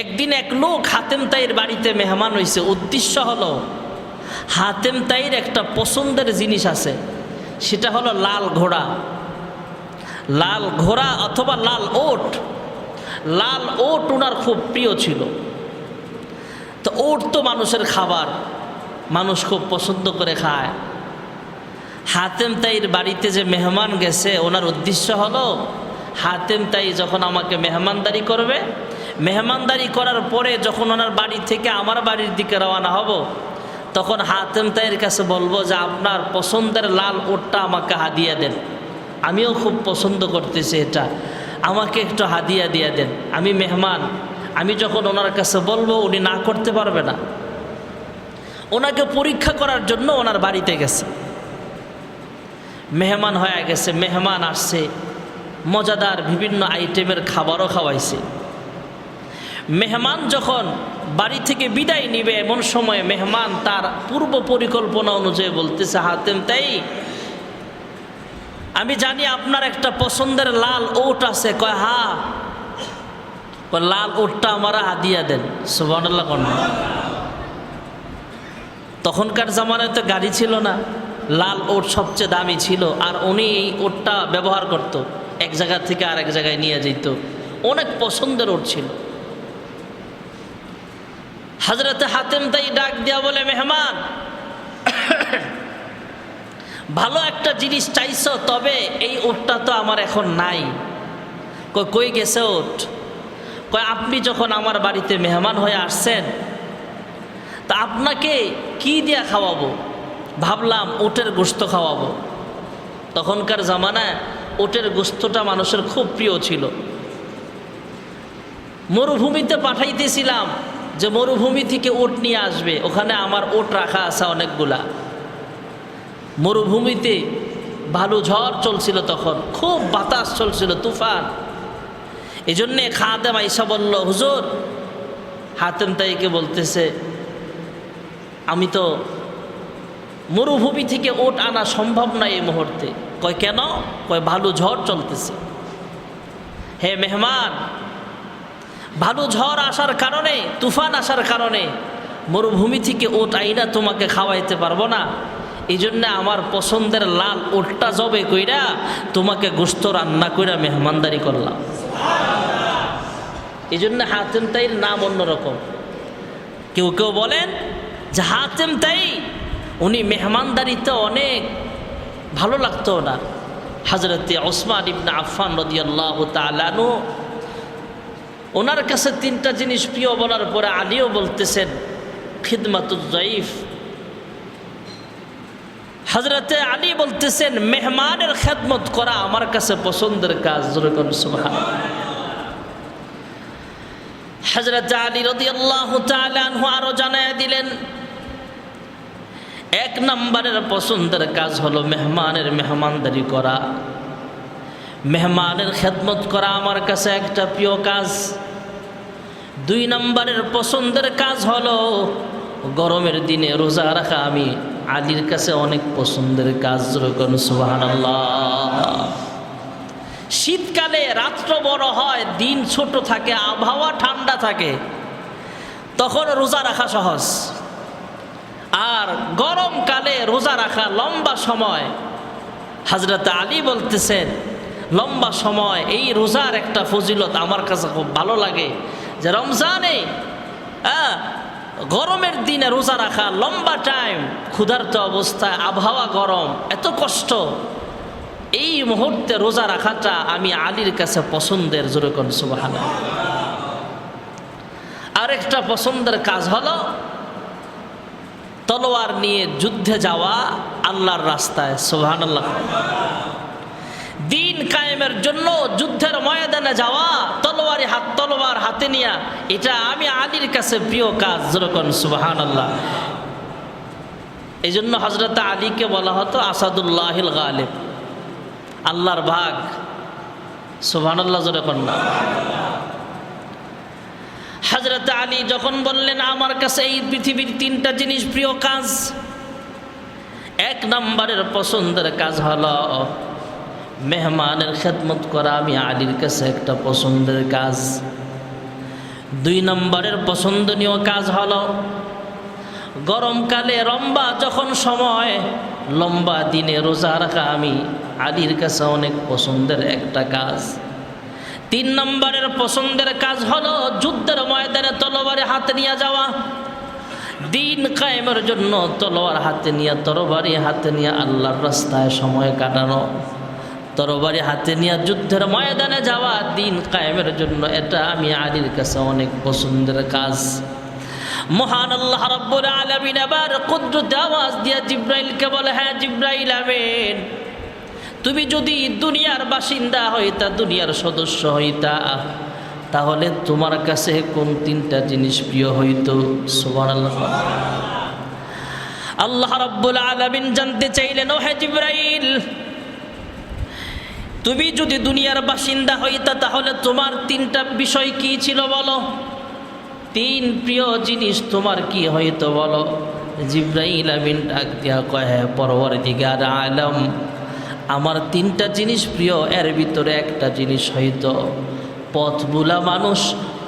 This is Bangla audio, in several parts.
একদিন এক লোক হাতেম তাইর বাড়িতে মেহমান হয়েছে। উদ্দেশ্য হলো হাতেম তাইর একটা পছন্দের জিনিস আছে, সেটা হলো লাল ঘোড়া। লাল ঘোড়া অথবা লাল ওট। লাল ওট ওনার খুব প্রিয় ছিল। তো ওট তো মানুষের খাবার, মানুষ খুব পছন্দ করে খায়। হাতেম তাইর বাড়িতে যে মেহমান গেছে, ওনার উদ্দেশ্য হলো হাতেম তাই যখন আমাকে মেহমানদারি করবে, মেহমানদারি করার পরে যখন ওনার বাড়ি থেকে আমার বাড়ির দিকে রওনা হব, তখন হাতেম তাইয়ের কাছে বলবো যে আপনার পছন্দের লাল ওটটা আমাকে হাদিয়া দেন, আমিও খুব পছন্দ করতেছি এটা, আমাকে একটু হাদিয়া দিয়ে দেন। আমি মেহমান, আমি যখন ওনার কাছে বলবো উনি না করতে পারবে না। ওনাকে পরীক্ষা করার জন্য ওনার বাড়িতে গেছে, মেহমান হয়ে গেছে। মেহমান আসছে, মজাদার বিভিন্ন আইটেমের খাবারও খাওয়াইছে। মেহমান যখন বাড়ি থেকে বিদায় নিবে, এমন সময় মেহমান তার পূর্ব পরিকল্পনা অনুযায়ী বলতেছে, হাতেম তাই আমি জানি আপনার একটা পছন্দের লাল ওট আছে। কয় হ্যাঁ। লাল ওটটা আমার হাদিয়া দেন। সুবহানাল্লাহ। তখনকার জামানায় তো গাড়ি ছিল না, লাল ওট সবচেয়ে দামি ছিল, আর উনি এই ওটটা ব্যবহার করত, এক জায়গা থেকে আরেক জায়গায় নিয়ে যেত। অনেক পছন্দের ওট ছিল। হযরতে হাতেম তাই ডাক দিয়া বলে, মেহমান ভালো একটা জিনিস চাইছো, তবে এই ওটটা তো আমার এখন নাই। কই গেছে ওট? কয় আপনি যখন আমার বাড়িতে মেহমান হয়ে আসছেন, তা আপনাকে কি দিয়া খাওয়াবো? ভাবলাম ওটের গোশত খাওয়াবো। তখনকার জামানায় ওটের গোশতটা মানুষের খুব প্রিয় ছিল। মরুভূমিতে পাঠাইতেছিলাম যে মরুভূমি থেকে ওট নিয়ে আসবে, ওখানে আমার ওট রাখা আছে অনেকগুলা। মরুভূমিতে ভালো ঝড় চলছিল, তখন খুব বাতাস চলছিল, তুফান। এই জন্যে খাদেম আইসা বলল, হুজুর, হাতেম তাইকে বলতেছে, আমি তো মরুভূমি থেকে ওট আনা সম্ভব না এই মুহূর্তে। কয় কেন? কয় ভালো ঝড় চলতেছে। হে মেহমান, ভালো ঝড় আসার কারণে, তুফান আসার কারণে মরুভূমি থেকে ওট আইনা তোমাকে খাওয়াইতে পারবো না। এই জন্যে আমার পছন্দের লাল ওটটা জবে কইরা তোমাকে গোশত রান্না কইরা মেহমানদারি করলাম। এই জন্য হাতেম তাইর নাম অন্যরকম। কেউ কেউ বলেন যে হাতেম তাই উনি মেহমানদারিতে অনেক ভালো লাগতো না। হযরতে ওসমান ইবনে আফফান রাদিয়াল্লাহু তাআলা আনহু, ওনার কাছে তিনটা জিনিস প্রিয় বলার পরে আলীও বলতেছেন, খিদমাতুজ যায়ীফ। হযরতে আলী বলতেছেন, মেহমানের খেদমত করা আমার কাছে পছন্দের কাজ। যেরকম সুবহানাল্লাহ। হযরতে আলী রাদিয়াল্লাহু তাআলা আনহু আরো জানায়া দিলেন, এক নম্বরের পছন্দের কাজ হলো মেহমানের মেহমানদারি করা, মেহমানের খেদমত করা আমার কাছে একটা প্রিয় কাজ। দুই নম্বরের পছন্দের কাজ হলো গরমের দিনে রোজা রাখা আমি আলীর কাছে অনেক পছন্দের কাজ। যেরকম সুবহানাল্লাহ। শীতকালে রাত্র বড় হয়, দিন ছোট থাকে, আবহাওয়া ঠান্ডা থাকে, তখন রোজা রাখা সহজ। আর গরমকালে রোজা রাখা লম্বা সময়। হযরত আলী বলতেছেন, লম্বা সময় এই রোজার একটা ফজিলত আমার কাছে খুব ভালো লাগে, যে রমজানে গরমের দিনে রোজা রাখা, লম্বা টাইম, ক্ষুধার্ত অবস্থায়, আবহাওয়া গরম, এত কষ্ট, এই মুহূর্তে রোজা রাখাটা আমি আলীর কাছে পছন্দের। যেরকম সুবহানাল্লাহ। আরেকটা পছন্দের কাজ হলো তলোয়ার নিয়ে যুদ্ধে যাওয়া আল্লাহর রাস্তায়। সুবহানাল্লাহ। দিন কায়েমের জন্য যুদ্ধের ময়দানে যাওয়া, তলোয়ার হাতে নিয়া, এটা আমি আলীর কাছে প্রিয় কাজ। যেরকম সুবহানাল্লাহ। এই জন্য হযরত আলীকে বলা হতো আসাদুল্লাহিল গালিব, আল্লাহর ভাগ। সুবহানাল্লাহ। যেরকম না, হযরত আলী যখন বললেন আমার কাছে এই পৃথিবীর তিনটা জিনিস প্রিয় কাজ, এক নম্বরের পছন্দের কাজ হলো মেহমানের খেদমত করা আমি আলীর কাছে একটা পছন্দের কাজ। 2 নম্বরের পছন্দনীয় কাজ হলো গরমকালে লম্বা যখন সময়, লম্বা দিনে রোজা রাখা আমি আলীর কাছে অনেক পছন্দের একটা কাজ। 3 নম্বরের পছন্দের কাজ হলো যুদ্ধের ময়দানে তলোয়ারে হাতে নিয়ে যাওয়া, দিন কায়েমের জন্য তলোয়ার হাতে নিয়ে, তরবারি হাতে নিয়ে আল্লাহর রাস্তায় সময় কাটানো, তরবারি হাতে নিয়ে যুদ্ধের ময়দানে যাওয়া দিন কায়েমের জন্য, এটা আমি আলীর কাছে অনেক পছন্দের কাজ। মহান আল্লাহ রাব্বুল আলামিন আবার কুদরতে আওয়াজ দিয়ে জিব্রাইলকে বলে, হ্যাঁ জিব্রাইল আমিন, তুমি যদি দুনিয়ার বাসিন্দা হইতা, দুনিয়ার সদস্য হইতা, তাহলে তোমার কাছে কোন 3টা জিনিস প্রিয় হইত? সুবহানাল্লাহ। আল্লাহ রাব্বুল আলামিন জানতে চাইলেন, ও হে জিব্রাইল, তুমি যদি দুনিয়ার বাসিন্দা হইতা তাহলে তোমার 3টা বিষয় কি ছিল বলো? 3 প্রিয় জিনিস তোমার কি হইতো বলো? জিব্রাইল আমিন ডাক দিয়া কয়, হ্যাঁ পরওয়ারদিগার আলম, আমার 3টা জিনিস প্রিয়, এর ভিতরে একটা জিনিস হইতো পথ ভুলা মানুষ,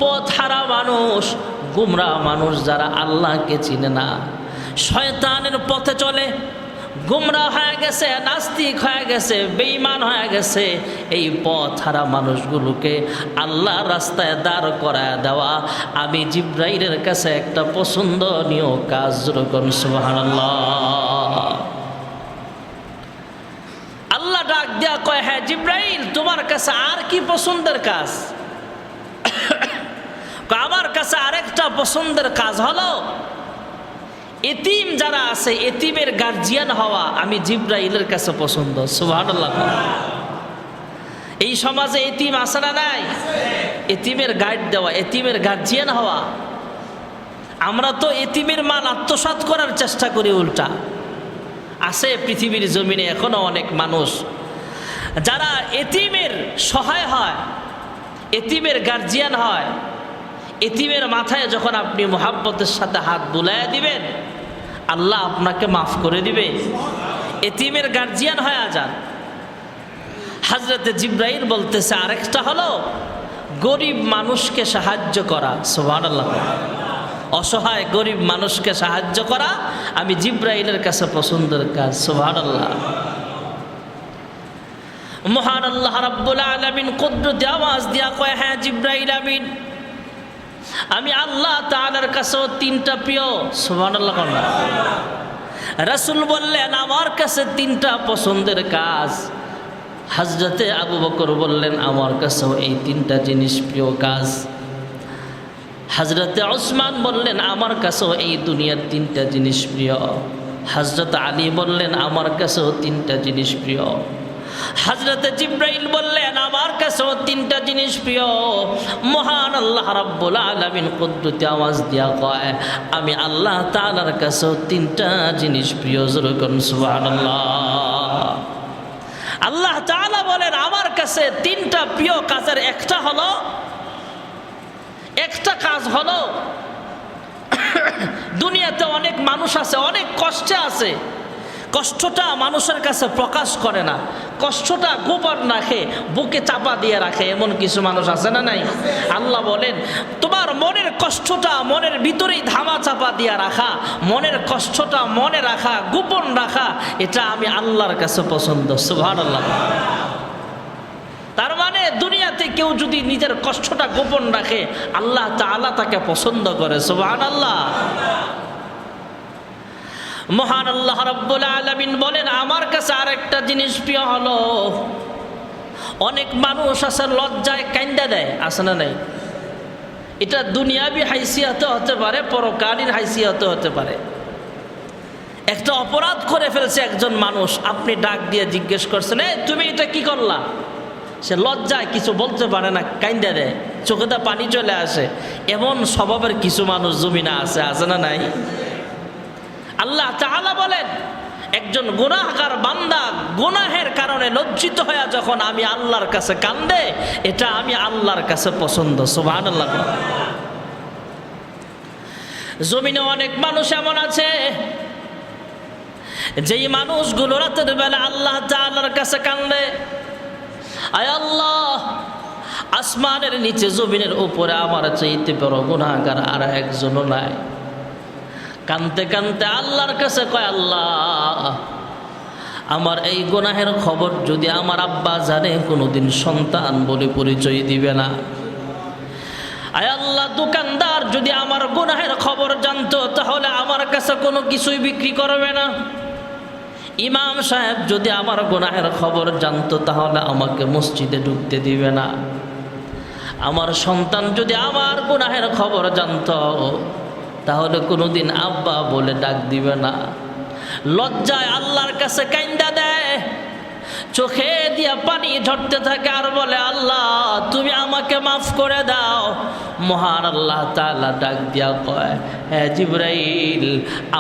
পথ হারা মানুষ, গুমরা মানুষ, যারা আল্লাহকে চিনে না, শয়তানের পথে চলে, গুমরা হয়ে গেছে, নাস্তিক হয়ে গেছে, বেঈমান হয়ে গেছে, এই পথ হারা মানুষগুলোকে আল্লাহর রাস্তায় দাঁড় করায় দেওয়া আমি জিব্রাইলের কাছে একটা পছন্দনীয় কাজ। যেরকম সুবহানাল্লাহ। আল্লাহ ডাক দেয়া কয়, হ্যাঁ জিব্রাইল, তোমার কাছে আর কি পছন্দের কাজ? আমার কাছে আরেকটা পছন্দের কাজ হলো এতিম যারা আছে, এতিমের গার্জিয়ান হওয়া আমি জিব্রাইলের কাছে পছন্দ। সুবহানাল্লাহ। এই সমাজে এতিম আছে না নাই? এতিমের গাইড দেওয়া, এতিমের গার্জিয়ান হওয়া। আমরা তো এতিমের মাল আত্মসাৎ করার চেষ্টা করি উল্টা। আছে পৃথিবীর জমিনে এখনো অনেক মানুষ যারা এতিমের সহায় হয়, এতিমের গার্জিয়ান হয়। এতিমের মাথায় যখন আপনি মোহাব্বতের সাথে হাত বুলাইয়া দিবেন, আল্লাহ আপনাকে মাফ করে দিবে। এতিমের গার্জিয়ান হয়ে যান। হযরতে জিব্রাইল বলতেছে আরেকটা হলো গরিব মানুষকে সাহায্য করা। সুবহানাল্লাহ। অসহায় গরিব মানুষকে সাহায্য করা আমি জিব্রাইলের কাছে পছন্দের কাজ। সুবহানাল্লাহ। মহান আল্লাহ রাব্বুল আলামিন কুদরতে আওয়াজ দিয়া কয়, হ্যাঁ জিব্রাইল আমিন, আমি আল্লাহ তাআলার কাছেও 3টা প্রিয়। সুবহানাল্লাহ। রাসূল বললেন আমার কাছে 3টা পছন্দের কাজ। হযরতে আবু বকর বললেন আমার কাছেও এই 3টা জিনিস প্রিয় কাজ। হযরতে ওসমান বললেন আমার কাছেও এই দুনিয়ার 3টা জিনিস প্রিয়। হযরত আলী বললেন আমার কাছেও 3টা জিনিস প্রিয়। হযরতে জিব্রাইল বললেন আমার কাছেও 3টা জিনিস প্রিয়। মহান আল্লাহ রাব্বুল আলামিন কুদরতে আওয়াজ দিয়া কয় আমি আল্লাহ তাআলার কাছেও 3টা জিনিস প্রিয়। যেরকম সুবহানাল্লাহ। আল্লাহ তাআলা বলেন আমার কাছে 3টা প্রিয় কাজের একটা কাজ হলো দুনিয়াতে অনেক মানুষ আছে, অনেক কষ্টে আছে, কষ্টটা মানুষের কাছে প্রকাশ করে না, কষ্টটা গোপন রাখে, বুকে চাপা দিয়ে রাখে, এমন কিছু মানুষ আছে না নাই? আল্লাহ বলেন তোমার মনের কষ্টটা মনের ভিতরেই ধামা চাপা দিয়ে রাখা, মনের কষ্টটা মনে রাখা, গোপন রাখা, এটা আমি আল্লাহর কাছে পছন্দ। সুবহানাল্লাহ। তার মানে দুনিয়াতে কেউ যদি নিজের কষ্টটা গোপন রাখে আল্লাহ তাআলা তাকে পছন্দ করে। সুবহানাল্লাহ। মহান আল্লাহ রাব্বুল আলামিন বলেন আমার কাছে আরেকটা জিনিস প্রিয় হলো অনেক মানুষ আছে লজ্জায় কান্দা দেয়, আছে না নাই? এটা দুনিয়াবি হাইসিয়াতে হতে পারে, পরকালীন হাইসিয়াতে হতে পারে। একটা অপরাধ করে ফেলছে একজন মানুষ, আপনি ডাক দিয়ে জিজ্ঞেস করছেন তুমি এটা কি করলা? সে লজ্জায় কিছু বলতে পারে না, কান্দা দেয়, চোখেতে পানি চলে আসে। এমন স্বভাবের কিছু মানুষ জমিনে আছে না নাই? আল্লাহ তাআলা বলেন একজন গুনাহগার বান্দা গুনাহের কারণে লজ্জিত হয়ে যখন আমি আল্লাহর কাছে কান্দে, এটা আমি আল্লাহর কাছে পছন্দ। সুবহানাল্লাহ। জমিনে অনেক মানুষ এমন আছে যেই মানুষগুলো রাতের বেলা আল্লাহ তাআলার কাছে কান্দে, আয় আল্লাহ আসমানের নিচে জমিনের উপরে আমার চাইতে বড় গুনাহগার আর একজনও নাই। কানতে কানতে আল্লাহর কাছে কয়, আল্লাহ আমার এই গুনাহের খবর যদি আমার আব্বা জানে কোনোদিন সন্তান বলে পরিচয় দিবে না। আয় আল্লাহ, দোকানদার যদি আমার গুনাহের খবর জানতো তাহলে আমার কাছে কোনো কিছুই বিক্রি করবে না। ইমাম সাহেব যদি আমার গুনাহের খবর জানতো তাহলে আমাকে মসজিদে ঢুকতে দিবে না। আমার সন্তান যদি আমার গুনাহের খবর জানতো তাহলে কোনোদিন আব্বা বলে ডাক দিবে না। লজ্জায় আল্লাহর কাছে কাইন্দা দেয়, চোখে দিয়া পানি ঝরতে থাকে আর বলে, আল্লাহ তুমি আমাকে মাফ করে দাও। মহান আল্লাহ তাআলা ডাক দিয়া কয়, হ্যাঁ জিবরাইল,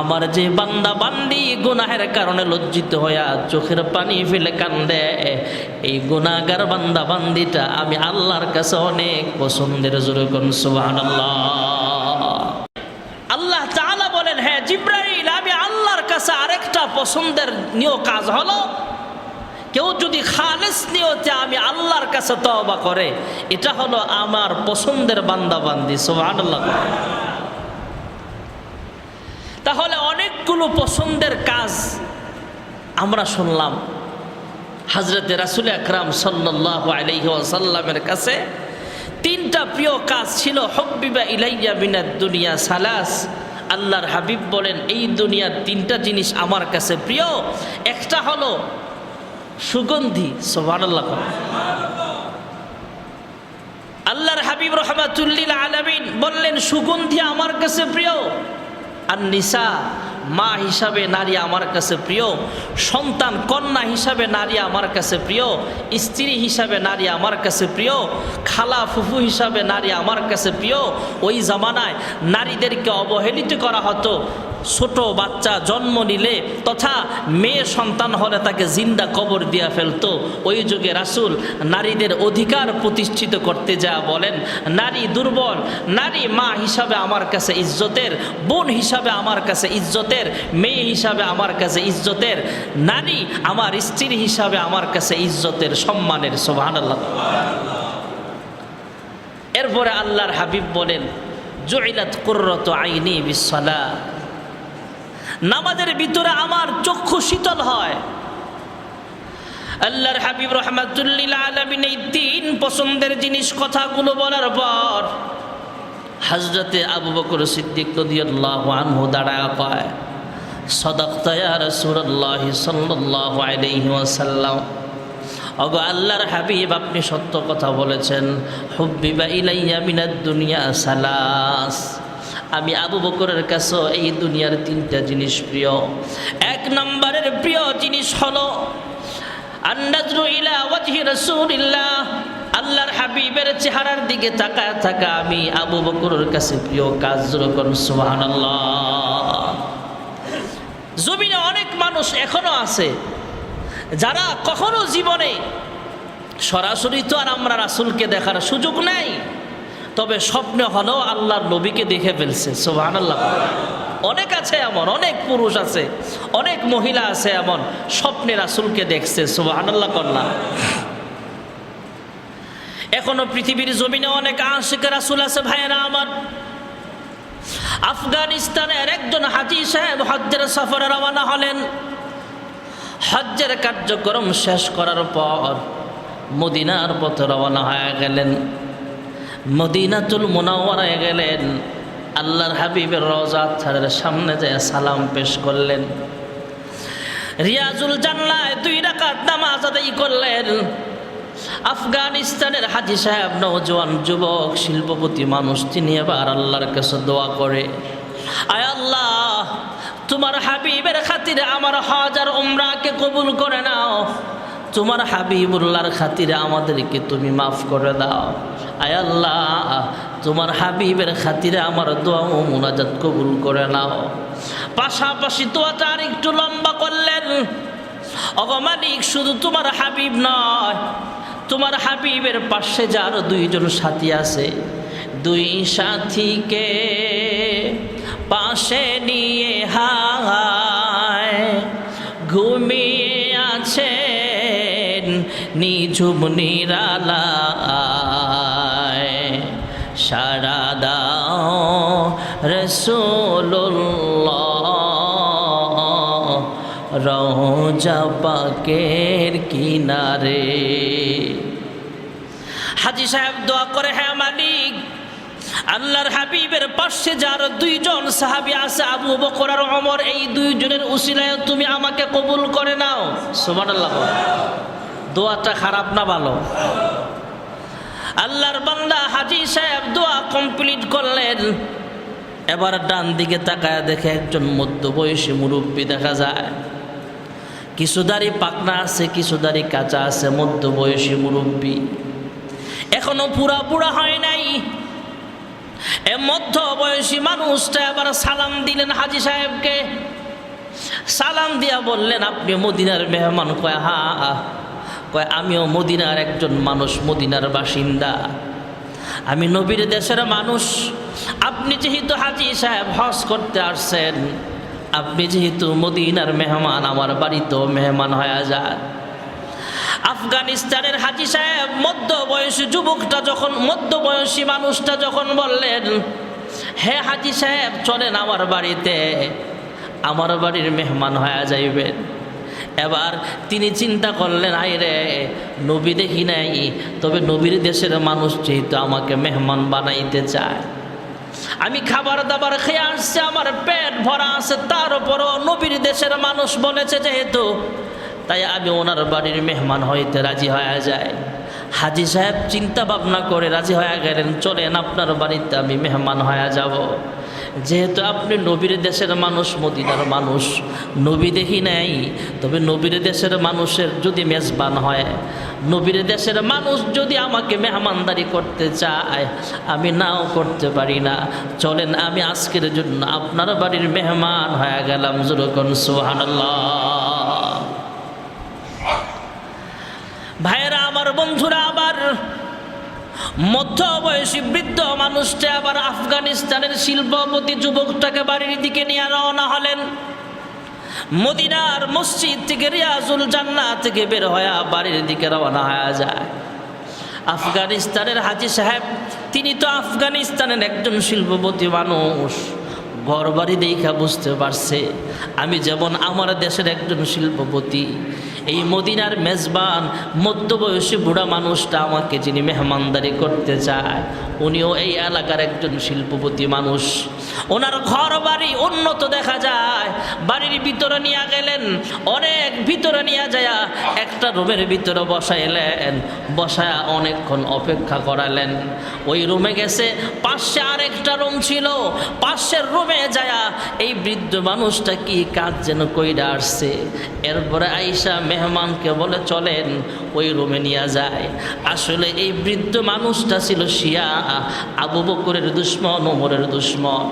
আমার যে বান্দা বান্দি গুনাহের কারণে লজ্জিত হইয়া চোখের পানি ফেলে কান্দে, এই গুনাহগার বান্দা বান্দিটা আমি আল্লাহর কাছে অনেক পছন্দের। জোরে কোন সুবহানাল্লাহ। আল্লাহ তাআলা বলেন, হ্যাঁ জিবরাইল, আমি আল্লাহর কাছে আরেকটা পছন্দের নিয় কাজ হলো, কেউ যদি খালেস নিয়তে আমি আল্লাহর কাছে তওবা করে, এটা হলো আমার পছন্দের বান্দা বান্দি। সুবহানাল্লাহ। তাহলে অনেকগুলো পছন্দের কাজ আমরা শুনলাম। হযরতে রাসূল আকরাম সাল্লাল্লাহু আলাইহি ওয়াসাল্লামের কাছে তিনটা প্রিয় কাজ ছিল। হুব্বিবা ইলাইয়া মিনাদ দুনিয়া সালাস। আল্লাহর হাবিব বলেন, এই দুনিয়ার তিনটা জিনিস আমার কাছে প্রিয়। একটা হলো সুগন্ধি। সুবহানাল্লাহ। আল্লাহর হাবিব রাহমাতুল লিল আলামিন বললেন, সুগন্ধি আমার কাছে প্রিয়। আর নিসা, মা হিসাবে নারী আমার কাছে প্রিয়। সন্তান কন্যা হিসাবে নারী আমার কাছে প্রিয়। স্ত্রী হিসাবে নারী আমার কাছে প্রিয়। খালা ফুফু হিসাবে নারী আমার কাছে প্রিয়। ওই জামানায় নারীদেরকে অবহেলিত করা হতো। ছোট বাচ্চা জন্ম নিলে তথা মেয়ে সন্তান হলে তাকে জিন্দা কবর দিয়া ফেলতো। ওই যুগে রাসূল নারীদের অধিকার প্রতিষ্ঠিত করতে যা বলেন, নারী দুর্বল, নারী মা হিসাবে আমার কাছে ইজ্জতের, বোন হিসাবে আমার কাছে ইজ্জতের, মেয়ে হিসাবে আমার কাছে ইজ্জতের, নারী আমার স্ত্রী হিসাবে আমার কাছে ইজ্জতের, সম্মানের। সুবহানাল্লাহ। এরপরে আল্লাহর হাবিব বলেন, জুইলাত কুররাতু আইনি বিসসালাহ। নামাজের ভিতরে আমার চক্ষু শীতল হয়। আল্লাহর হাবিব রাহমাতুল লিল আলামিন এই তিন পছন্দের জিনিস কথাগুলো বলার পর হযরতে আবু বকর সিদ্দিক রাদিয়াল্লাহু আনহু দাঁড়ায় কয়, সাদাকতা ইয়া রাসূলুল্লাহ সাল্লাল্লাহু আলাইহি ওয়াসাল্লাম। ওগো আল্লাহর হাবিব, আপনি সত্য কথা বলেছেন। হুব্বিবা ইলাইয়া মিনাদ দুনিয়া সালাস। আমি আবু বকরের কাছে এই দুনিয়ার তিনটা জিনিস প্রিয়। এক নম্বরের প্রিয় জিনিস হলো আন-নাজরু ইলা ওয়াজহি রাসূলিল্লাহ। আল্লাহর হাবিবের চেহারার দিকে তাকায় থাকা আমি আবু বকরের কাছে প্রিয় কাজ। যখন সুবহানাল্লাহ। জমিনে অনেক মানুষ এখনো আছে যারা কখনো জীবনে সরাসরি তো আর আমরা রাসূলকে দেখার সুযোগ নেই, তবে স্বপ্নে হলেও আল্লাহর নবীকে দেখে ফেলছে। সুবহানাল্লাহ। অনেক আছে এমন, অনেক পুরুষ আছে, অনেক মহিলা আছে এমন, স্বপ্নে রাসূলকে দেখছে। সুবহানাল্লাহ করলাম। এখনো পৃথিবীর জমিনে অনেক আশিক রাসূল আছে। ভাইয়েরা আমার, আফগানিস্তানের একজন হাজী সাহেব হজ্জের সফরে রওনা হলেন। হজ্জের কার্যক্রম শেষ করার পর মদিনার পথে রওনা হয়ে গেলেন। মদিনাতুল মুনাওয়ারায় গেলেন। আল্লাহর হাবিবের রওজা ছাড়ের সামনে যায় সালাম পেশ করলেন। রিয়াজুল জান্নায় 2 রাকাত নামাজ আদায় করলেন। আফগানিস্তানের হাজী সাহেব নওজোয়ান যুবক শিল্পপতি মানুষ, তিনি এবার আল্লাহর কাছে দোয়া করে, আয় আল্লাহ, তোমার হাবিবের খাতিরে আমার হজ আর উমরাকে কবুল করে নাও। তোমার হাবিবুল্লাহর খাতিরে আমাদেরকে তুমি মাফ করে দাও। আয় আল্লাহ, তোমার হাবিবের খাতিরে আমার দোয়া ও মুনাজাত কবুল করে নাও। পাশাপাশি দোয়াটা আর একটু লম্বা করলেন। ওগো মালিক, শুধু তোমার হাবিব নয়, তোমার হাবিবের পাশে যার 2 জন সাথী আছে, 2 সাথীকে পাশে নিয়ে হায় ঘুমিয়ে আছেন নিঝুম নিরালা। রাসূলুল্লাহ রওজা পাকের কিনারে। হাজী সাহেব দোয়া করে, হ্যাঁ মালিক, আল্লাহর হাবিবের পাশে যার দুইজন সাহাবী আছে আবু বকর আর ওমর, এই দুইজনের উসিলায় তুমি আমাকে কবুল করে নাও। সুবহানাল্লাহ। দোয়াটা খারাপ না ভালো? আল্লাহর বান্দা হাজী সাহেব দোয়া কমপ্লিট করলেন। এবার ডান দিকে তাকায় দেখে একজন মধ্যবয়সী মুরব্বী দেখা যায়। কিছু দাড়ি পাকনা আছে, কিছু দাড়ি কাঁচা আছে, মধ্যবয়সী মুরব্বী, এখনো পুরা পুরা হয় নাই। এ মধ্যবয়সী মানুষটা এবার সালাম দিলেন হাজী সাহেবকে। সালাম দিয়া বললেন, আপনি মদিনার মেহমান? কয় হ্যাঁ। কয় আমিও মদিনার একজন মানুষ, মদিনার বাসিন্দা, আমি নবীর দেশের মানুষ। আপনি যেহেতু হাজী সাহেব হজ করতে আসছেন, আপনি যেহেতু মদিনার মেহমান, আমার বাড়িতেও মেহমান হয়ে যান। আফগানিস্তানের হাজী সাহেব মধ্যবয়সী যুবকটা যখন, মধ্যবয়সী মানুষটা যখন বললেন, হে হাজী সাহেব চলেন আমার বাড়িতে, আমার বাড়ির মেহমান হয়ে যাইবেন। এবার তিনি চিন্তা করলেন, আইরে নবী দেখি নাই, তবে নবীর দেশের মানুষ যেহেতু আমাকে মেহমান বানাইতে চায়, আমি খাবার দাবার খেয়ে আসছি, আমার পেট ভরা আছে, তার উপরও নবীর দেশের মানুষ বলেছে যেহেতু, তাই আমি ওনার বাড়ির মেহমান হইতে রাজি হয়ে যায়। হাজী সাহেব চিন্তা ভাবনা করে রাজি হয়ে গেলেন, চলেন আপনার বাড়িতে আমি মেহমান হয়ে যাব। যেহেতু আপনি নবীর দেশের মানুষ, মদিনার মানুষ, নবী দেখি নাই, তবে নবীর দেশের মানুষের যদি মেজবান হয়, নবীর দেশের মানুষ যদি আমাকে মেহমানদারি করতে চায়, আমি নাও করতে পারি না। চলেন আমি আজকের জন্য আপনার বাড়ির মেহমান হয়ে গেলাম। যেরকম সুবহানাল্লাহ। ভাইয়েরা আমার, বন্ধুরা আবার, মধ্যবয়সী বৃদ্ধ মানুষটা আবার আফগানিস্তানের শিল্পপতি যুবকটাকে বাড়ির দিকে নিয়ে রওনা হলেন। মদিনার মসজিদ থেকে, রিয়াজুল জান্নাহ থেকে বের হয়ে বাড়ির দিকে রওনা হয়ে যায়। আফগানিস্তানের হাজী সাহেব, তিনি তো আফগানিস্তানের একজন শিল্পপতি মানুষ, ঘর বাড়ি দেখা বুঝতে পারছে আমি যেমন আমার দেশের একজন শিল্পপতি, এই মদিনার মেজবান মধ্যবয়সী বুড়া মানুষটা আমাকে যিনি মেহমানদারি করতে চায়, উনিও এই এলাকার একজন শিল্পপতি মানুষ। ওনার ঘর বাড়ি উন্নত দেখা যায়। বাড়ির ভিতরে নিয়ে গেলেন, অনেক ভিতরে নিয়ে যায় একটা রুমের ভিতরে বসাইলেন, বসায়া অনেকক্ষণ অপেক্ষা করালেন। ওই রুমে গেছে, পাশে আরেকটা রুম ছিল, পাশের রুমে যায়া এই বৃদ্ধ মানুষটা কি কাজ যেন কইরা আসছে। এরপরে আইসা মেহমানকে বলে চলেন ওই রুমে নিয়ে যায়। আসলে এই বৃদ্ধ মানুষটা ছিল শিয়া, আবু বকরের দুশ্মন, ওমরের দুশ্মন।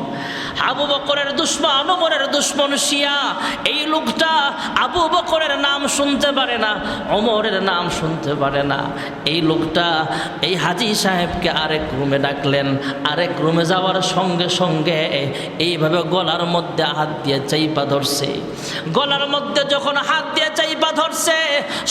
আবু বকরের দুশ্মন, ওমরের দুশ্মন শিয়া। এই লোকটা আবু বকরের নাম শুনতে পারে না, ওমরের নাম শুনতে পারে না। এই লোকটা এই হাজী সাহেবকে আরেক রুমে ডাকলেন। আরেক রুমে যাওয়ার সঙ্গে সঙ্গে এইভাবে গলার মধ্যে হাত দিয়ে চাইপা ধরছে। গলার মধ্যে যখন হাত দিয়ে চাইপা ধরছে,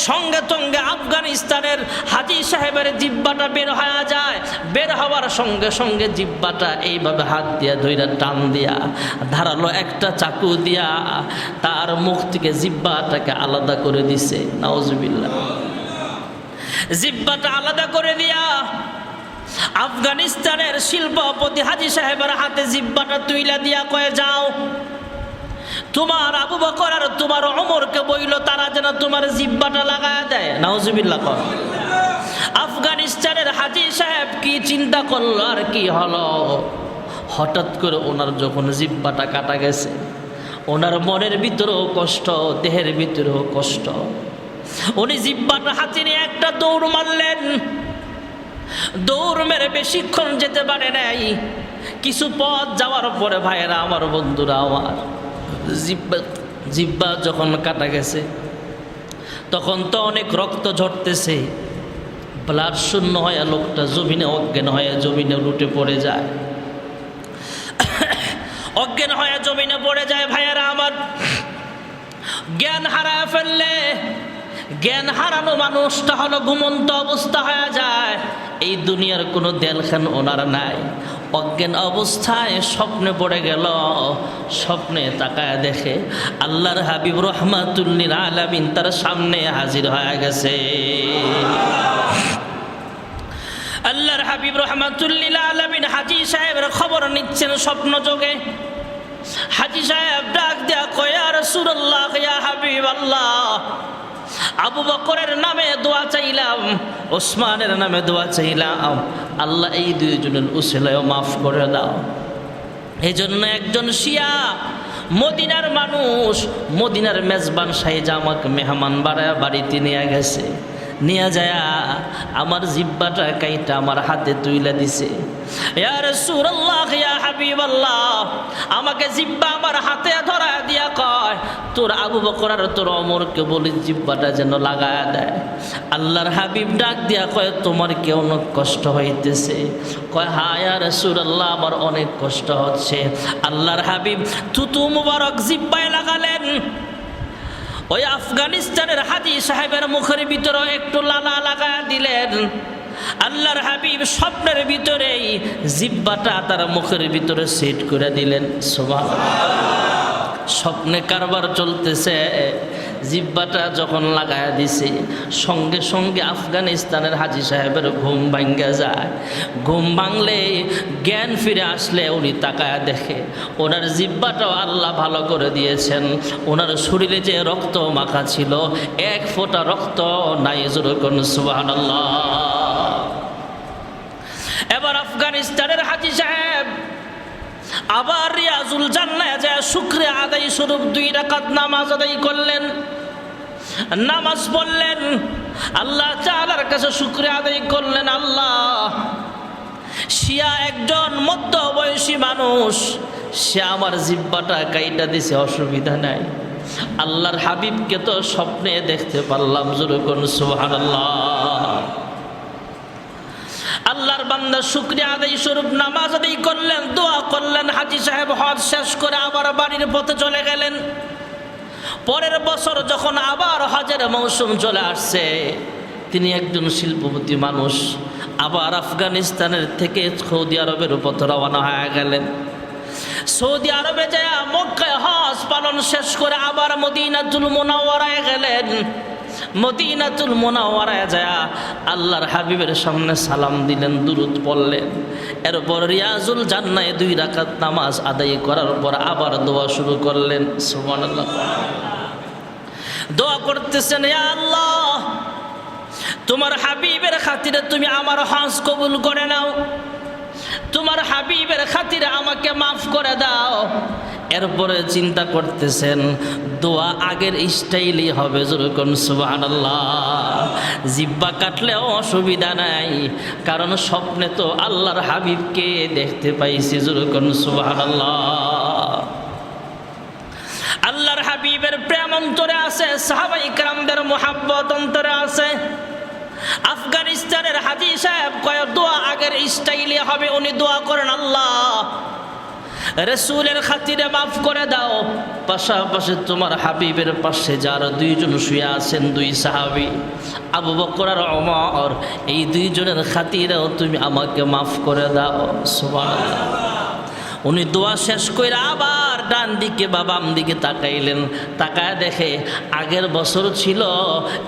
সঙ্গে সঙ্গে আফগানিস্তানের হাজী সাহেবের জিহ্বাটা বের হয়ে যায়। বের হওয়ার সঙ্গে সঙ্গে জিহ্বাটা এইভাবে হাত দিয়ে ধইরা টান দিয়া ধারালো একটা চাকু দিয়া তার মুখ থেকে জিহ্বাটাকে আলাদা করে দিছে। নাউজুবিল্লাহ। জিহ্বাটা আলাদা করে দিয়া আফগানিস্তানের শিল্পপতি হাজী সাহেবের হাতে জিহ্বাটা তুইলা দিয়া কয়ে, যাও তোমার আবু বকর আর তোমার ওমরকে বইল তারা যেন তোমার জিহ্বাটা লাগায় দেয়। নাউজুবিল্লাহ। আফগানিস্তানের হাজী সাহেব কি চিন্তা করলো আর কি হলো, হঠাৎ করে ওনার যখন জিহ্বাটা কাটা গেছে, ওনার মনের ভিতরেও কষ্ট, দেহের ভিতরেও কষ্ট। উনি জিহ্বাটা হাতে নিয়ে একটা দৌড় মারলেন। দৌড় মেরে বেশিক্ষণ যেতে পারে নাই। কিছু পথ যাওয়ার পরে ভাইয়েরা আমার, বন্ধুরা আমার, জিহ্বা যখন কাটা গেছে তখন তো অনেক রক্ত ঝরতেছে। ব্লাড শূন্য হয়ে লোকটা জমিনে অজ্ঞান হয়ে জমিনে লুটে পড়ে যায়। অজ্ঞান হয়ে জমিনে পড়ে যায়। ভাইয়েরা আমার, জ্ঞান হারায় ফেললে, জ্ঞান হারানো মানুষটা হলো ঘুমন্ত অবস্থা হয়ে যায়। এই দুনিয়ার কোনো দেলখান ওনার নাই। অজ্ঞান অবস্থায় স্বপ্নে পড়ে গেল। স্বপ্নে তাকায় দেখে আল্লাহর হাবিব রাহমাতুল লিল আলামিন তার সামনে হাজির হয়ে গেছে। আল্লাহর হাবিব রাহমাতুল লিল আলামিন হাজী সাহেবের খবর নিচ্ছেন স্বপ্ন যোগে। হাজী সাহেব ডাক দেয়া কয়, ইয়া রাসূলুল্লাহ, ইয়া হাবিবাল্লাহ, আবু বকরের নামে দোয়া চাইলাম, ওসমানের নামে দোয়া চাইলাম, আল্লাহ এই দুইজনের উসিলায় মাফ করে দাও। এই জন্য একজন শিয়া মদিনার মানুষ, মদিনার মেজবান সাহেব আমাকে মেহমান বাড়ায় বাড়িতে নিয়ে গেছে। নিয়ে যায় আমার জিব্বাটা কাইটা আমার হাতে তুইলা দিছে। ইয়া রাসূলুল্লাহ, ইয়া হাবিবাল্লাহ, আমাকে জিব্বা আমার হাতে ধরা দিয়া কয়, তোর আবু বকর আর তোর ওমরকে বলি জিব্বাটা যেন লাগায়া দেয়। আল্লাহর হাবিব ডাক দিয়া কয়, তোমার কি অনেক কষ্ট হইতেছে? কয়, হ্যাঁ ইয়া রাসূলুল্লাহ, আমার অনেক কষ্ট হচ্ছে। আল্লাহর হাবিব থুতু মুবারক জিব্বায় লাগালেন। ওই আফগানিস্তানের হাজী সাহেবের মুখের ভিতরে একটু লালা লাগায়া দিলেন। আল্লাহর হাবিব স্বপ্নের ভিতরেই জিব্বাটা তার মুখের ভিতরে সেট করে দিলেন। সুবহানাল্লাহ। স্বপ্নে কারবার চলতেছে, জিব্বাটা যখন লাগায়া দিছে সঙ্গে সঙ্গে আফগানিস্তানের হাজী সাহেবের ঘুম ভাঙ্গা যায়। ঘুম ভাঙলে জ্ঞান ফিরে আসলে উনি তাকায়া দেখে ওনার জিব্বাটাও আল্লাহ ভালো করে দিয়েছেন। ওনার শরীরে যে রক্ত মাখা ছিল এক ফোঁটা রক্ত নাই। যেরকম সুবহানাল্লাহ। এবার আফগানিস্তানের হাজী সাহেব আবার রিয়াজুল জান্নাহে যায় শুকরিয়া আদায় স্বরূপ 2 রাকাত নামাজ আদায় করলেন। নামাজ পড়লেন, আল্লাহ তাআলার কাছে শুকরিয়া আদায় করলেন। আল্লাহ, শিয়া একজন মধ্যবয়সী মানুষ, সে আমার জিব্বাটা কাইটা দিছে, অসুবিধা নাই। আল্লাহর হাবিবকে তো স্বপ্নে দেখতে পারলাম। যেরকম সুবহানাল্লাহ। আল্লাহর বান্দা শুকরিয়া আদায় স্বরূপ নামাজ আদায় করলেন, দোয়া করলেন। হাজী সাহেব হজ শেষ করে আবার বাড়ির পথে চলে গেলেন। পরের বছর যখন আবার হজের মৌসুম চলে আসছে, তিনি একজন শিল্পপতি মানুষ, আবার আফগানিস্তানের থেকে সৌদি আরবের পথে রওনা হয়ে গেলেন। সৌদি আরবে যায় মক্কায় হজ পালন শেষ করে আবার মদিনাতুল মুনাওয়ারায় গেলেন। মদিনাতুল মুনাওয়ারায় যায় আল্লাহর হাবিবের সামনে সালাম দিলেন, দুরূদ পড়লেন। এরপর রিয়াজুল জান্নাহে 2 রাকাত নামাজ আদায় করার পর আবার দোয়া শুরু করলেন। সুবহানাল্লাহ। দোয়া করতেছেন, ইয়া আল্লাহ, তোমার হাবিবের খাতিরে তুমি আমার হজ কবুল করে নাও, তোমার হাবিবের খাতিরে আমাকে মাফ করে দাও। এরপরে চিন্তা করতেছেন দোয়া আগের স্টাইলই হবে। যেরকম সুবহানাল্লাহ। জিব্বা কাটলেও অসুবিধা নাই, কারণ স্বপ্নে তো আল্লাহর হাবিবকে দেখতে পাইছি। যেরকম সুবহানাল্লাহ। আল্লাহর হাবিবের প্রেম অন্তরে আছে, সাহাবায়ে কেরামদের মুহাব্বত অন্তরে আছে। আফগানিস্তানের হাজী সাহেব কয় দোয়া আগের স্টাইলে হবে। উনি দোয়া করেন, আল্লাহ, রাসূলের খাতিরে মাফ করে দাও, পাশাপাশি তোমার হাবিবের পাশে যারা 2 জন শুয়ে আছেন, 2 সাহাবী আবু বকর আর ওমর, এই 2 জনের খাতিরেও তুমি আমাকে মাফ করে দাও। সুবহানাল্লাহ। উনি দোয়া শেষ করে আবার ডান দিকে বা বাম দিকে তাকাইলেন। তাকায় দেখে আগের বছর ছিল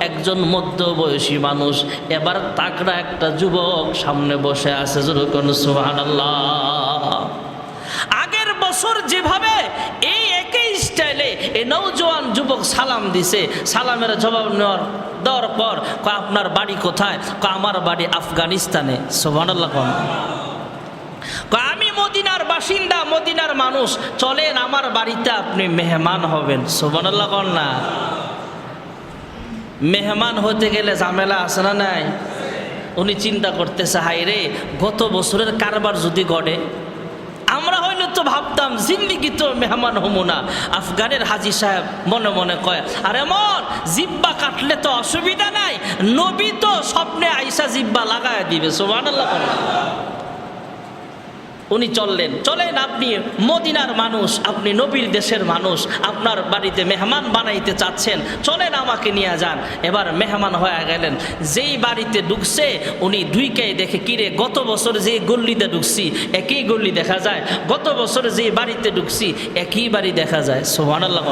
একজন মধ্যবয়সী মানুষ, এবার তাকড়া একটা যুবক সামনে বসে আছে। যেরকম সুবহানাল্লাহ। আগের বছর যেভাবে এই একই স্টাইলে এই নওজোয়ান যুবক সালাম দিছে, সালামের জবাব দেওয়ার পর কয়, আপনার বাড়ি কোথায়? কয়, আমার বাড়ি আফগানিস্তানে। সুবহানাল্লাহ। আমি মদিনার বাসিন্দা, মদিনার মানুষ, চলেন আমার বাড়িতে আপনি মেহমান হবেন। সুবহানাল্লাহ। কোন না, মেহমান হতে গেলে ঝামেলা আছে না নাই? উনি চিন্তা করতেছে, হাই রে, গত বছরের কারবার যদি গড়ে, আমরা হইলে তো ভাবতাম জিন্দিগি তো মেহমান হমু না। আফগানের হাজী সাহেব মনে মনে কয়, আরে মন, জিব্বা কাটলে তো অসুবিধা নাই, নবী তো স্বপ্নে আইসা জিব্বা লাগায় দিবে। সুবহানাল্লাহ। উনি চললেন, চলেন আপনি মদিনার মানুষ, আপনি নবীর দেশের মানুষ, আপনার বাড়িতে মেহমান বানাইতে চাচ্ছেন, চলেন আমাকে নিয়ে যান। এবার মেহমান হয়ে গেলেন। যেই বাড়িতে ঢুকছে উনি দুইকেই দেখে, কিরে গত বছর যে গল্লিতে ঢুকছি একই গল্লি দেখা যায়, গত বছর যে বাড়িতে ঢুকছি একই বাড়ি দেখা যায়। সুবহানাল্লাহ।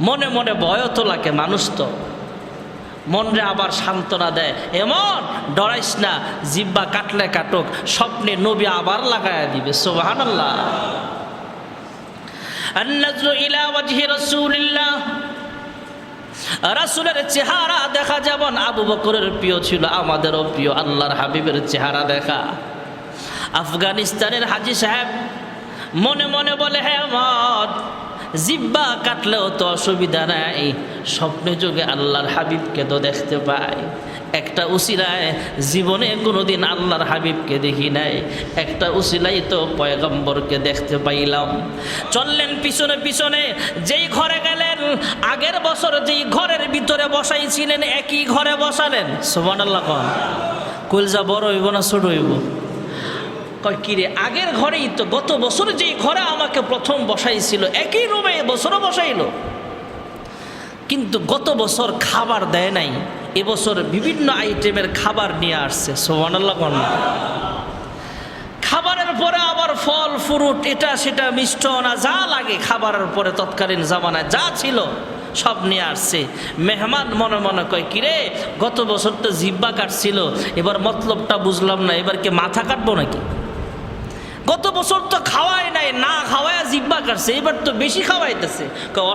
মনে মনে ভয় তো লাগে, মানুষ তো মনরে আবার সান্ত্বনা দেয়, এমন ডরাইস না, জিব্বা কাটলে কাটুক, স্বপ্নে নবী আবার লাগায়া দিবে। সুবহানাল্লাহ। আন-নাজরু ইলা ওয়াজহি রাসূলিল্লাহ, রাসূলের চেহারা দেখা যেমন আবু বকরের প্রিয় ছিল, আমাদেরও প্রিয় আল্লাহর হাবিবের চেহারা দেখা। আফগানিস্তানের হাজী সাহেব মনে মনে বলে, হ্যাঁ আমার জিব্বা কাটলেও তো অসুবিধা নাই, স্বপ্নে যুগে আল্লাহর হাবিবকে তো দেখতে পাই। একটা উসিলায়, জীবনে কোনোদিন আল্লাহর হাবিবকে দেখি নাই, একটা উসিলাই তো পয়গম্বরকে দেখতে পাইলাম। চললেন পিছনে পিছনে, যেই ঘরে গেলেন আগের বছর যেই ঘরের ভিতরে বসাইছিলেন একই ঘরে বসালেন। সুবহানাল্লাহ। কলজা বড় হইব না ছোট হইব? কয় কিরে, আগের ঘরেই তো, গত বছর যেই ঘরে আমাকে প্রথম বসাইছিল একই রুমে বছরও বসাইল, কিন্তু গত বছর খাবার দেয় নাই, এবছর বিভিন্ন আইটেমের খাবার নিয়ে আসছে। সুবহানাল্লাহ। খাবারের পরে আবার ফল ফ্রুট, এটা সেটা মিষ্টান্ন যা লাগে খাবারের পরে তৎকালীন জামানায় যা ছিল সব নিয়ে আসছে। মেহমান মনে মনে কয়, কিরে গত বছর তো জিব্বা কাটছিল, এবার মতলবটা বুঝলাম না, এবার কি মাথা কাটবো নাকি? গত বছর তো খাওয়াই নাই, না খাওয়ায় জিব্বা কাটছে, এবার তো বেশি খাওয়াইতেছে।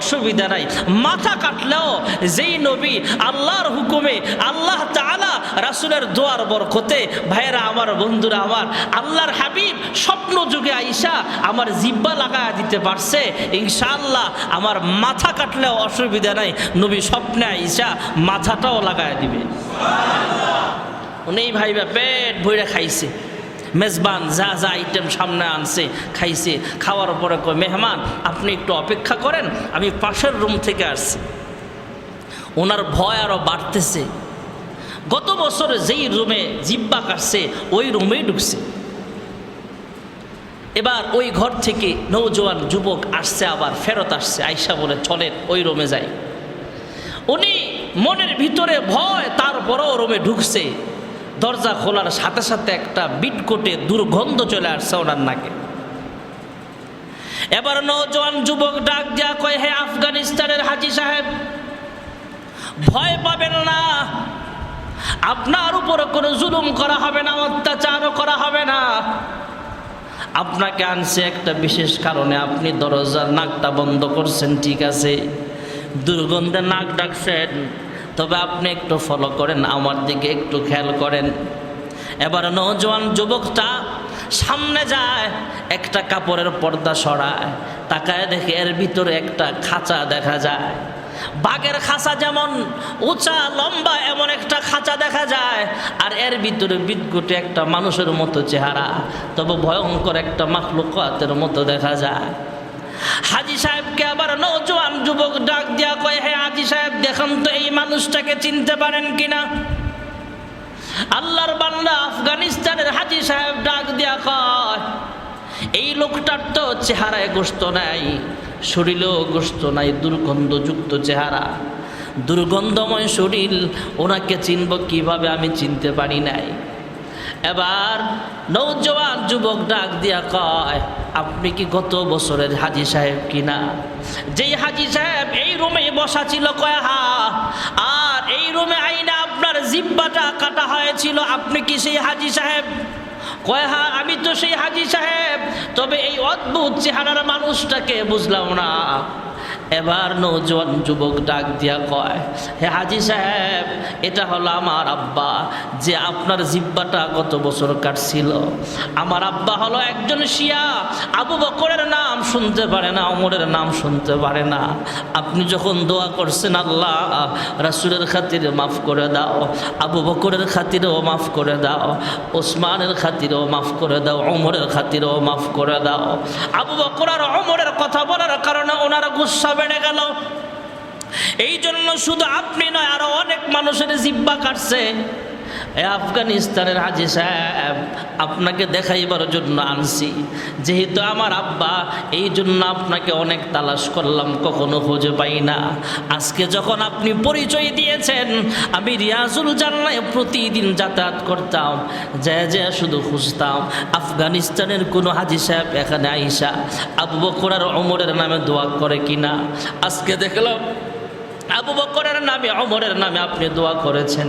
অসুবিধা নাই, মাথা কাটলেও যেই নবী আল্লাহর হুকুমে, আল্লাহ তাআলা রাসূলের দোয়ার বরকতে, ভাইয়েরা আমার, বন্ধুরা আমার, আল্লাহর হাবিব স্বপ্ন যুগে আইসা আমার জিব্বা লাগায়া দিতে পারছে, ইনশাআল্লাহ আমার মাথা কাটলেও অসুবিধা নাই, নবী স্বপ্নে আইসা মাথাটাও লাগায়া দিবে। উনি ভাইবা পেট ভরে খাইছে, মেজবান যা যা আইটেম সামনে আনছে খাইছে। খাওয়ার পরে কয়, মেহমান আপনি একটু অপেক্ষা করেন, আমি পাশের রুম থেকে আসছি। ওনার ভয় আরও বাড়তেছে। গত বছর যেই রুমে জিব্বা কাটছে ওই রুমেই ঢুকছে। এবার ওই ঘর থেকে নৌজওয়ান যুবক আসছে, আবার ফেরত আসছে, আয়সা বলে চলেন ওই রুমে যাই। উনি মনের ভিতরে ভয়, তারপরও রুমে ঢুকছে। দরজা খোলার সাথে সাথে একটা বিটকোটে দুর্গন্ধ চলে আসছে ওনার নাকে। এবার নওজোয়ান যুবক ডাক দিয়া কয়, হে আফগানিস্তানের হাজী সাহেব, ভয় পাবেন না, আপনার উপরে কোনো জুলুম করা হবে না, অত্যাচারও করা হবে না। আপনাকে আনছে একটা বিশেষ কারণে, আপনি দরজার নাকটা বন্ধ করছেন, ঠিক আছে, দুর্গন্ধে নাক ডাকছেন, তবে আপনি একটু ফলো করেন, আমার দিকে একটু খেয়াল করেন। এবার নওজোয়ান যুবকটা সামনে যায়, একটা কাপড়ের পর্দা সরায়, তাকায় দেখে এর ভিতরে একটা খাঁচা দেখা যায়। বাঘের খাঁচা যেমন উঁচা লম্বা, এমন একটা খাঁচা দেখা যায়, আর এর ভিতরে বিদঘুটে একটা মানুষের মতো চেহারা, তবে ভয়ঙ্কর একটা মাখলুকাতের মতো দেখা যায়। হাজী সাহেবকে আবার নওজোয়ান যুবক ডাক দিয়া কয়, হে হাজী সাহেব, দেখুন তো এই মানুষটাকে চিনতে পারেন কিনা? আল্লাহর বান্দা আফগানিস্তানের হাজী সাহেব ডাক দিয়া কয়, এই লোকটার তো চেহারায় গোশত নাই, শরীরেও গোশত নাই, দুর্গন্ধযুক্ত চেহারা, দুর্গন্ধময় শরীর, ওনাকে চিনব কিভাবে? আমি চিনতে পারি নাই। এবার নওজোয়ান যুবক ডাক দিয়া কয়, আপনি কি গত বছরের হাজী সাহেব কিনা? যেই হাজী সাহেব এই রুমে বসা ছিল, কয় হা, আর এই রুমে আইনা আপনার জিব্বাটা কাটা হয়েছিল, আপনি কি সেই হাজী সাহেব? কয় হা, আমি তো সেই হাজী সাহেব, তবে এই অদ্ভুত চেহারার মানুষটাকে বুঝলাম না। এবার নওজোয়ান যুবক ডাক দিয়া কয়, হে হাজী সাহেব, এটা হলো আমার আব্বা, যে আপনার জিব্বাটা গত বছর কাটছিল। আমার আব্বা হলো একজন শিয়া, আবু বকরের নাম শুনতে পারে না, ওমরের নাম শুনতে পারে না। আপনি যখন দোয়া করছেন, আল্লাহ রাসূলের খাতিরে মাফ করে দাও, আবু বকরের খাতিরেও মাফ করে দাও, ওসমানের খাতিরেও মাফ করে দাও, ওমরের খাতিরেও মাফ করে দাও। আবু বকর আর ওমরের কথা বলার কারণে ওনার গুসা বেড়ে গেল। এই জন্য শুধু আপনি নয়, আরো অনেক মানুষের জিব্বা কাটছে। আফগানিস্তানের হাজী সাহেব, আপনাকে দেখাইবার জন্য আনছি। যেহেতু আমার আব্বা, এই জন্য আপনাকে অনেক তালাশ করলাম, কখনো খুঁজে পাই না। আজকে যখন আপনি পরিচয় দিয়েছেন, আমি রিয়াজুল জান্নায় প্রতিদিন যাতায়াত করতাম, যে শুধু খুঁজতাম আফগানিস্তানের কোনো হাজী সাহেব এখানে আইসা আবু বকর আর ওমরের নামে দোয়া করে কিনা। আজকে দেখলাম আবু বকরের নামে, ওমরের নামে আপনি দোয়া করেছেন।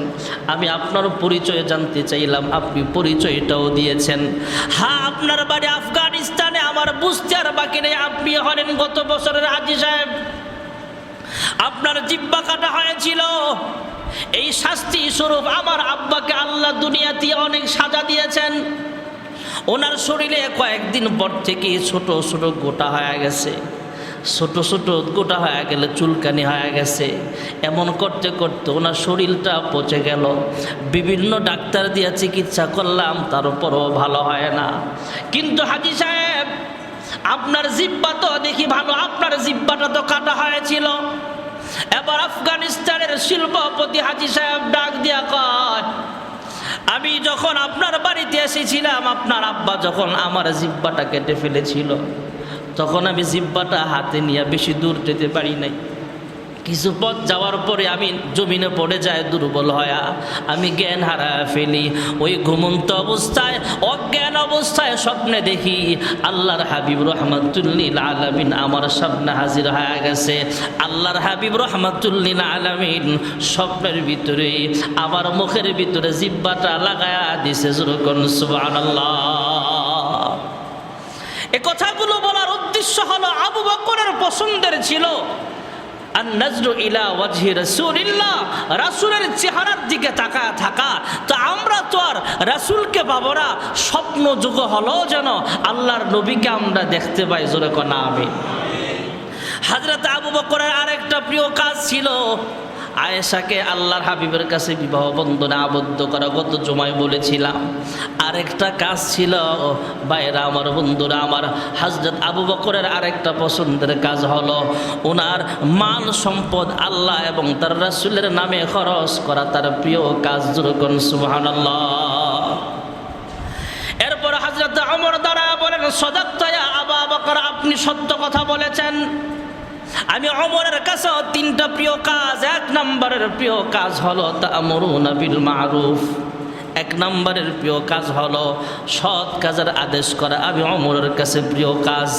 আমি আপনার পরিচয় জানতে চাইলাম, আপনি পরিচয়টাও দিয়েছেন। হ্যাঁ, আপনার বাড়ি আফগানিস্তানে, আমার বুঝতে আর বাকি নেই। আপনি হলেন গত বছরের হাজী সাহেব, আপনার জিহ্বা কাটা হয়েছিল। এই শাস্তি স্বরূপ আমার আব্বাকে আল্লাহ দুনিয়াতে অনেক সাজা দিয়েছেন। ওনার শরীরে কয়েকদিন পর থেকে ছোট ছোট গোটা হয়ে গেছে, ছোট ছোট গোটা হয়ে গেলে চুলকানি হয়ে গেছে। এমন করতে করতে ওনার শরীরটা পচে গেল। বিভিন্ন ডাক্তার দিয়ে চিকিৎসা করলাম, তার উপরও ভালো হয় না। কিন্তু হাজী সাহেব, আপনার জিহ্বা তো দেখি ভালো, আপনার জিহ্বাটা তো কাটা হয়েছিল। এবার আফগানিস্তানের শিল্পপতি হাজী সাহেব ডাক দিয়া কয়, আমি যখন আপনার বাড়িতে এসেছিলাম, আপনার আব্বা যখন আমার জিহ্বাটা কেটে ফেলেছিল, তখন আমি জিহ্বাটা হাতে নিয়ে বেশি দূর যেতে পারি নাই। কিছু পথ যাওয়ার পরে আমি জমিনে পড়ে যায়, দুর্বল হয়া আমি জ্ঞান হারায় ফেলি। ওই ঘুমন্ত অবস্থায়, অজ্ঞান অবস্থায় স্বপ্নে দেখি আল্লাহর হাবিব রহমাতুল্লিল আলামিন আমার সামনে হাজির হয়ে গেছে। আল্লাহর হাবিব রহমাতুল্লিল আলামিন স্বপ্নের ভিতরে আমার মুখের ভিতরে জিহ্বাটা লাগায়া দিছে। যেরকম সুবহানাল্লাহ। এ কথাগুলো বলার উদ্দেশ্য হলো, আবু বকরের পছন্দের ছিল আন-নাজরু ইলা ওয়াজহি রাসূলিল্লাহ, রাসূলের চেহারার দিকে তাকায় থাকা। তো আমরা তো আর রাসূলকে পাবো না, স্বপ্ন যুগ হলো যেন আল্লাহর নবীকে আমরা দেখতে পাই। জোরে কোন আমিন। হযরত আবু বকরের আরেকটা প্রিয় কাজ ছিল আয়েশাকে আল্লাহর হাবিবের কাছে বিবাহ বন্ধনে আবদ্ধ করা। গত জুমায় বলেছিলাম। আরেকটা কাজ ছিল ভাইরা আমার, বন্ধুরা আমার, হযরত আবু বকরের আরেকটা পছন্দের কাজ হলো ওনার মান সম্পদ আল্লাহ এবং তার রাসূলের নামে খরচ করা, তার প্রিয় কাজ। যেরকম সুবহানাল্লাহ। এরপর হযরত ওমর দাঁড়ায় বলেন, সাদাক্তা ইয়া আবু বকর, আপনি সত্য কথা বলেছেন। আমি ওমরের কাছে তিনটা প্রিয় কাজ। এক নম্বরের প্রিয় কাজ হলো তা'মুরুনা বিল মা'রুফ। এক নম্বরের প্রিয় কাজ হলো সৎ কাজের আদেশ করা, আমি ওমরের কাছে প্রিয় কাজ।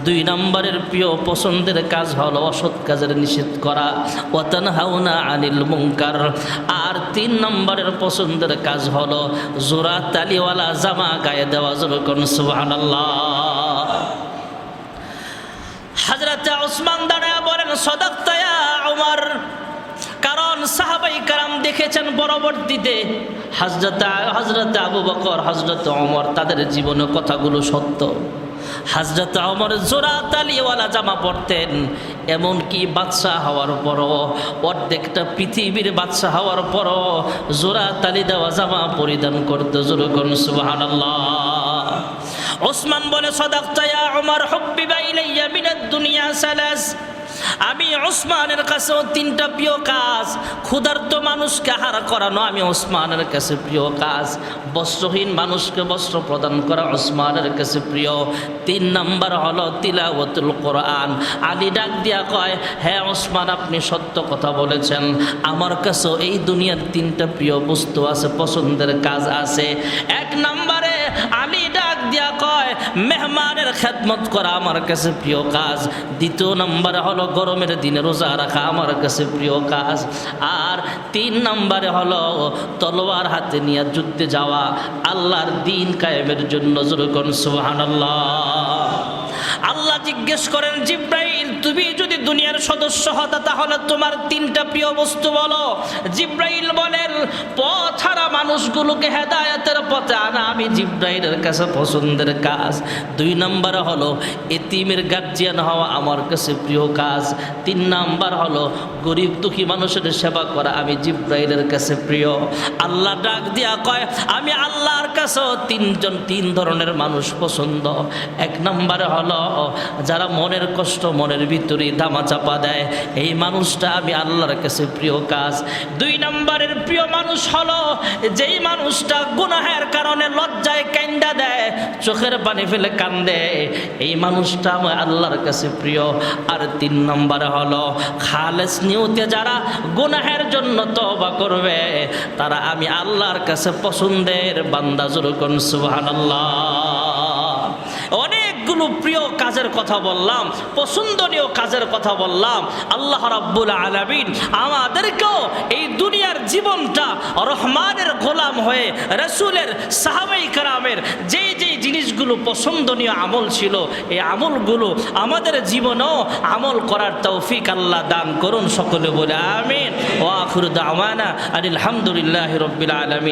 দুই নম্বরের প্রিয় পছন্দের কাজ হলো অসৎ কাজের নিষেধ করা, ওয়া তানহাউনা আনিল মুনকার। আর তিন নম্বরের পছন্দের কাজ হলো জোড়া তালিওয়ালা জামা গায়ে দেওয়া। যেরকম সুবহানাল্লাহ। হযরত ওসমান দাঁড়ায় বলেন, সাদাক্তা ইয়া ওমর। কারণ সাহাবাই কারাম দেখেছেন পরবর্তীতে হযরত আবু বকর, হযরত ওমর, তাদের জীবনে কথাগুলো সত্য। হযরত ওমর জোড়া তালিওয়ালা জামা পরতেন, এমনকি বাদশাহ হওয়ার পরও, অর্ধেকটা পৃথিবীর বাদশাহ হওয়ার পরও জোড়া তালি দেওয়া জামা পরিধান করতে। যেরকম সুবহানাল্লাহ। ওসমান বলে, সাদাক্তা ইয়া ওমর, হুব্বিবা ইলাইয়া মিনাদ দুনিয়া সালাস। আমি ওসমানের কাছেও তিনটা প্রিয় কাজ। ক্ষুধার্ত মানুষকে আহার করানো আমি ওসমানের কাছে প্রিয় কাজ। বস্ত্রহীন মানুষকে বস্ত্র প্রদান করা ওসমানের কাছে প্রিয়। তিন নাম্বার হলো তিলাওয়াতুল কোরআন। আলী ডাক দিয়া কয়, হ্যাঁ ওসমান, আপনি সত্য কথা বলেছেন, আমার কাছেও এই দুনিয়ার তিনটা প্রিয় বস্তু আছে, পছন্দের কাজ আছে। এক নম্বরে আলী ডাক দিয়া কয়, মেহমানের খেদমত করা আমার কাছে প্রিয় কাজ। দ্বিতীয় নম্বরে হলো গরমের দিনে রোজা রাখা আমার কাছে প্রিয় কাজ। আর তিন নম্বরে হলো তলোয়ার হাতে নিয়ে যুদ্ধে যাওয়া আল্লাহর দ্বীন কায়েমের জন্য। যেরকম সুবহানাল্লাহ। আল্লাহ জিজ্ঞেস করেন, জিব্রাইল, তুমি যদি দুনিয়ার সদস্য হতা তাহলে তোমার তিনটা প্রিয় বস্তু বলো। জিব্রাইল বলেন, পথ হারা মানুষগুলোকে হেদায়েতের পথে আনা আমি জিব্রাইলের কাছে পছন্দের কাজ। দুই নম্বরে হলো এতিমের গার্জিয়ান হওয়া আমার কাছে প্রিয় কাজ। তিন নাম্বার হলো গরিব দুঃখী মানুষের সেবা করা আমি জিব্রাইলের কাছে প্রিয়। আল্লাহ ডাক দিয়া কয়, আমি আল্লাহর কাছেও তিন ধরনের মানুষ পছন্দ। এক নম্বরে হলো যারা মনের কষ্ট মনের ভিতরে ধামাচাপা দেয়, এই মানুষটা আমি আল্লাহর কাছে প্রিয় কাজ। 2 নম্বরের প্রিয় মানুষ হলো যেই মানুষটা গুনাহের কারণে লজ্জায় কান্দা দেয়, চোখের পানি ফেলে কান্দে, এই মানুষটা আমার আল্লাহর কাছে প্রিয়। আর 3 নম্বরে হলো খালেস নিয়তে যারা গুনাহের জন্য তওবা করবে, তারা আমি আল্লাহর কাছে পছন্দের বান্দা। জোরে কোন সুবহানাল্লাহ। অনেকগুলো প্রিয় কাজের কথা বললাম, পছন্দনীয় কাজের কথা বললাম। আল্লাহ রাব্বুল আলামিন আমাদেরকেও এই দুনিয়ার জীবনটা রহমানের গোলাম হয়ে রাসূলের সাহাবায়ে কেরামের যেই যেই জিনিসগুলো পছন্দনীয় আমল ছিল, এই আমলগুলো আমাদের জীবনেও আমল করার তৌফিক আল্লাহ দান করুন। সকলে বলে আমিন। ওয়া আখিরু দাওয়ানা আলহামদুলিল্লাহি রাব্বিল আলামিন।